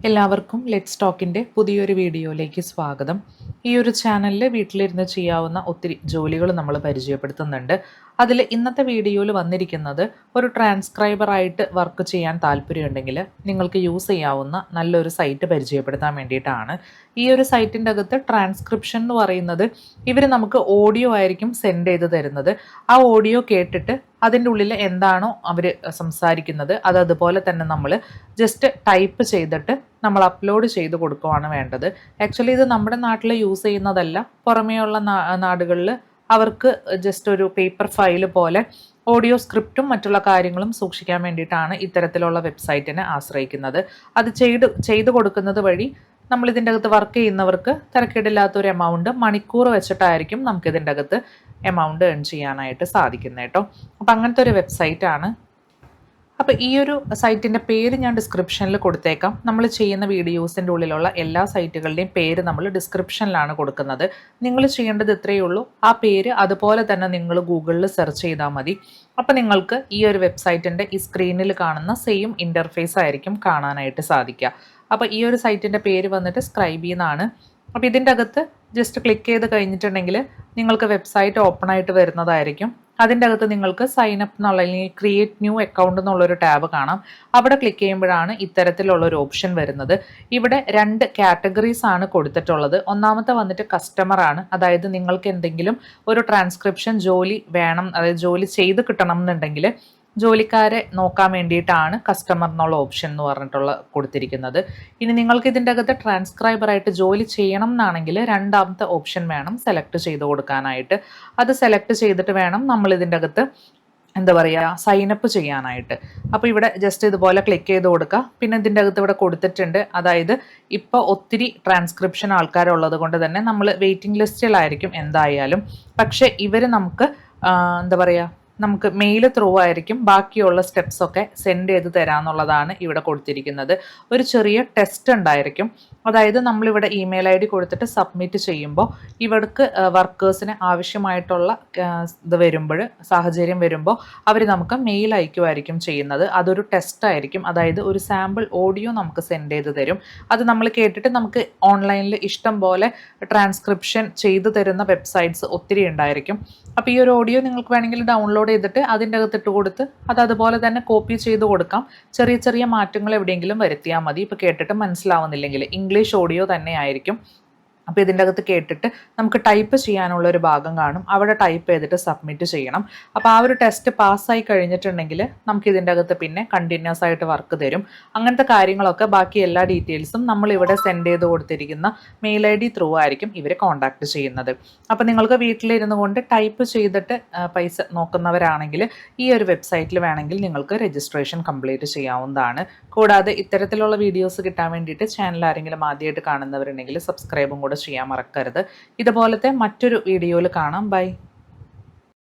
എല്ലാവർക്കും ലെറ്റ്സ് ടോക്കിൻ്റെ പുതിയൊരു വീഡിയോയിലേക്ക് സ്വാഗതം. ഈ ഒരു ചാനലിൽ വീട്ടിലിരുന്ന് ചെയ്യാവുന്ന ഒത്തിരി ജോലികൾ നമ്മൾ പരിചയപ്പെടുത്തുന്നുണ്ട്. അതിൽ ഇന്നത്തെ വീഡിയോയിൽ വന്നിരിക്കുന്നത് ഒരു ട്രാൻസ്ക്രൈബറായിട്ട് വർക്ക് ചെയ്യാൻ താല്പര്യമുണ്ടെങ്കിൽ നിങ്ങൾക്ക് യൂസ് ചെയ്യാവുന്ന നല്ലൊരു സൈറ്റ് പരിചയപ്പെടുത്താൻ വേണ്ടിയിട്ടാണ്. ഈ ഒരു സൈറ്റിൻ്റെ അകത്ത് ട്രാൻസ്ക്രിപ്ഷൻ എന്ന് പറയുന്നത് ഇവർ നമുക്ക് ഓഡിയോ ആയിരിക്കും സെൻഡ് ചെയ്ത് തരുന്നത്. ആ ഓഡിയോ കേട്ടിട്ട് അതിൻ്റെ ഉള്ളിൽ എന്താണോ അവർ സംസാരിക്കുന്നത് അത് അതുപോലെ തന്നെ നമ്മൾ ജസ്റ്റ് ടൈപ്പ് ചെയ്തിട്ട് നമ്മൾ അപ്ലോഡ് ചെയ്ത് കൊടുക്കുകയാണ് വേണ്ടത്. ആക്ച്വലി ഇത് നമ്മുടെ നാട്ടിൽ യൂസ് ചെയ്യുന്നതല്ല, പുറമേയുള്ള നാടുകളിൽ അവർക്ക് ജസ്റ്റ് ഒരു പേപ്പർ ഫയൽ പോലെ ഓഡിയോ സ്ക്രിപ്റ്റും മറ്റുള്ള കാര്യങ്ങളും സൂക്ഷിക്കാൻ വേണ്ടിയിട്ടാണ് ഇത്തരത്തിലുള്ള വെബ്സൈറ്റിനെ ആശ്രയിക്കുന്നത്. അത് ചെയ്ത് കൊടുക്കുന്നത് വഴി നമ്മൾ ഇതിൻ്റെ അകത്ത് വർക്ക് ചെയ്യുന്നവർക്ക് തിരക്കേടില്ലാത്തൊരു എമൗണ്ട് മണിക്കൂർ വെച്ചിട്ടായിരിക്കും നമുക്കിതിൻ്റെ അകത്ത് എമൗണ്ട് ഏൺ ചെയ്യാനായിട്ട് സാധിക്കുന്നത് കേട്ടോ. അപ്പം അങ്ങനത്തെ ഒരു വെബ്സൈറ്റാണ്. അപ്പോൾ ഈ ഒരു സൈറ്റിൻ്റെ പേര് ഞാൻ ഡിസ്ക്രിപ്ഷനിൽ കൊടുത്തേക്കാം. നമ്മൾ ചെയ്യുന്ന വീഡിയോസിൻ്റെ ഉള്ളിലുള്ള എല്ലാ സൈറ്റുകളുടെയും പേര് നമ്മൾ ഡിസ്ക്രിപ്ഷനിലാണ് കൊടുക്കുന്നത്. നിങ്ങൾ ചെയ്യേണ്ടത് ഇത്രയേ ഉള്ളൂ, ആ പേര് അതുപോലെ തന്നെ നിങ്ങൾ ഗൂഗിളിൽ സെർച്ച് ചെയ്താൽ മതി. അപ്പോൾ നിങ്ങൾക്ക് ഈ ഒരു വെബ്സൈറ്റിൻ്റെ ഈ സ്ക്രീനിൽ കാണുന്ന സെയിം ഇൻ്റർഫേസ് ആയിരിക്കും കാണാനായിട്ട് സാധിക്കുക. അപ്പോൾ ഈ ഒരു സൈറ്റിൻ്റെ പേര് വന്നിട്ട് സ്ക്രൈബി എന്നാണ്. അപ്പോൾ ഇതിൻ്റെ അകത്ത് ജസ്റ്റ് ക്ലിക്ക് ചെയ്ത് കഴിഞ്ഞിട്ടുണ്ടെങ്കിൽ നിങ്ങൾക്ക് വെബ്സൈറ്റ് ഓപ്പൺ ആയിട്ട് വരുന്നതായിരിക്കും. അതിൻ്റെ അകത്ത് നിങ്ങൾക്ക് സൈൻ അപ്പ് എന്നുള്ള അല്ലെങ്കിൽ ക്രിയേറ്റ് ന്യൂ അക്കൗണ്ട് എന്നുള്ളൊരു ടാബ് കാണാം. അവിടെ ക്ലിക്ക് ചെയ്യുമ്പോഴാണ് ഇത്തരത്തിലുള്ളൊരു ഓപ്ഷൻ വരുന്നത്. ഇവിടെ 2 കാറ്റഗറീസ് ആണ് കൊടുത്തിട്ടുള്ളത്. ഒന്നാമത്തെ വന്നിട്ട് കസ്റ്റമർ ആണ്, അതായത് നിങ്ങൾക്ക് എന്തെങ്കിലും ഒരു ട്രാൻസ്ക്രിപ്ഷൻ ജോലി വേണം, അതായത് ജോലി ചെയ്ത് കിട്ടണം എന്നുണ്ടെങ്കിൽ ജോലിക്കാരെ നോക്കാൻ വേണ്ടിയിട്ടാണ് കസ്റ്റമർ എന്നുള്ള ഓപ്ഷൻ എന്ന് പറഞ്ഞിട്ടുള്ള കൊടുത്തിരിക്കുന്നത്. ഇനി നിങ്ങൾക്ക് ഇതിൻ്റെ അകത്ത് ട്രാൻസ്ക്രൈബറായിട്ട് ജോലി ചെയ്യണം എന്നാണെങ്കിൽ രണ്ടാമത്തെ ഓപ്ഷൻ വേണം സെലക്ട് ചെയ്ത് കൊടുക്കാനായിട്ട്. അത് സെലക്ട് ചെയ്തിട്ട് വേണം നമ്മൾ ഇതിൻ്റെ അകത്ത് സൈനപ്പ് ചെയ്യാനായിട്ട്. അപ്പോൾ ഇവിടെ ജസ്റ്റ് ഇതുപോലെ ക്ലിക്ക് ചെയ്ത് കൊടുക്കുക. പിന്നെ ഇതിൻ്റെ അകത്ത് ഇവിടെ കൊടുത്തിട്ടുണ്ട്, അതായത് ഇപ്പോൾ ഒത്തിരി ട്രാൻസ്ക്രിപ്ഷൻ ആൾക്കാരുള്ളത് കൊണ്ട് തന്നെ നമ്മൾ വെയിറ്റിംഗ് ലിസ്റ്റിലായിരിക്കും എന്തായാലും. പക്ഷേ ഇവർ നമുക്ക് നമുക്ക് മെയിൽ ത്രൂ ആയിരിക്കും ബാക്കിയുള്ള സ്റ്റെപ്സൊക്കെ സെൻഡ് ചെയ്ത് തരാമെന്നുള്ളതാണ് ഇവിടെ കൊടുത്തിരിക്കുന്നത്. ഒരു ചെറിയ ടെസ്റ്റ് ഉണ്ടായിരിക്കും, അതായത് നമ്മളിവിടെ ഇമെയിൽ ID കൊടുത്തിട്ട് സബ്മിറ്റ് ചെയ്യുമ്പോൾ ഇവർക്ക് വർക്കേഴ്സിന് ആവശ്യമായിട്ടുള്ള സാഹചര്യം വരുമ്പോൾ അവർ നമുക്ക് മെയിൽ അയക്കുമായിരിക്കും ചെയ്യുന്നത്. അതൊരു ടെസ്റ്റ് ആയിരിക്കും, അതായത് ഒരു സാമ്പിൾ ഓഡിയോ നമുക്ക് സെൻഡ് ചെയ്ത് തരും. അത് നമ്മൾ കേട്ടിട്ട് നമുക്ക് ഓൺലൈനിൽ ഇഷ്ടം പോലെ ട്രാൻസ്ക്രിപ്ഷൻ ചെയ്തു തരുന്ന വെബ്സൈറ്റ്സ് ഒത്തിരി ഉണ്ടായിരിക്കും. അപ്പോൾ ഈ ഒരു ഓഡിയോ നിങ്ങൾക്ക് വേണമെങ്കിൽ ഡൗൺലോഡ് ചെയ്തിട്ട് അതിൻ്റെ അകത്തിട്ട് കൊടുത്ത് അത് അതുപോലെ തന്നെ കോപ്പി ചെയ്ത് കൊടുക്കാം. ചെറിയ ചെറിയ മാറ്റങ്ങൾ എവിടെയെങ്കിലും വരുത്തിയാൽ മതി. ഇപ്പോൾ കേട്ടിട്ട് മനസ്സിലാവുന്നില്ലെങ്കിൽ ഇംഗ്ലീഷ് ഓഡിയോ തന്നെ ആയിരിക്കും. അപ്പോൾ ഇതിൻ്റെ അകത്ത് കേട്ടിട്ട് നമുക്ക് ടൈപ്പ് ചെയ്യാനുള്ള ഒരു ഭാഗം കാണും, അവിടെ ടൈപ്പ് ചെയ്തിട്ട് സബ്മിറ്റ് ചെയ്യണം. അപ്പോൾ ആ ഒരു ടെസ്റ്റ് പാസ്സായി കഴിഞ്ഞിട്ടുണ്ടെങ്കിൽ നമുക്ക് ഇതിൻ്റെ അകത്ത് പിന്നെ കണ്ടിന്യൂസ് ആയിട്ട് വർക്ക് തരും. അങ്ങനത്തെ കാര്യങ്ങളൊക്കെ ബാക്കി എല്ലാ ഡീറ്റെയിൽസും നമ്മൾ ഇവിടെ സെൻഡ് ചെയ്ത് കൊടുത്തിരിക്കുന്ന മെയിൽ ID ത്രൂ ആയിരിക്കും ഇവർ കോൺടാക്ട് ചെയ്യുന്നത്. അപ്പോൾ നിങ്ങൾക്ക് വീട്ടിലിരുന്നു കൊണ്ട് ടൈപ്പ് ചെയ്തിട്ട് പൈസ നോക്കുന്നവരാണെങ്കിൽ ഈ ഒരു വെബ്സൈറ്റിൽ വേണമെങ്കിൽ നിങ്ങൾക്ക് രജിസ്ട്രേഷൻ കംപ്ലീറ്റ് ചെയ്യാവുന്നതാണ്. കൂടാതെ ഇത്തരത്തിലുള്ള വീഡിയോസ് കിട്ടാൻ വേണ്ടിയിട്ട് ചാനൽ ആരെങ്കിലും ആദ്യമായിട്ട് കാണുന്നവരുണ്ടെങ്കിൽ സബ്സ്ക്രൈബും കൂടെ ചെയ്യാൻ മറക്കരുത്. ഇതുപോലത്തെ മറ്റൊരു വീഡിയോയിൽ കാണാം. ബൈ.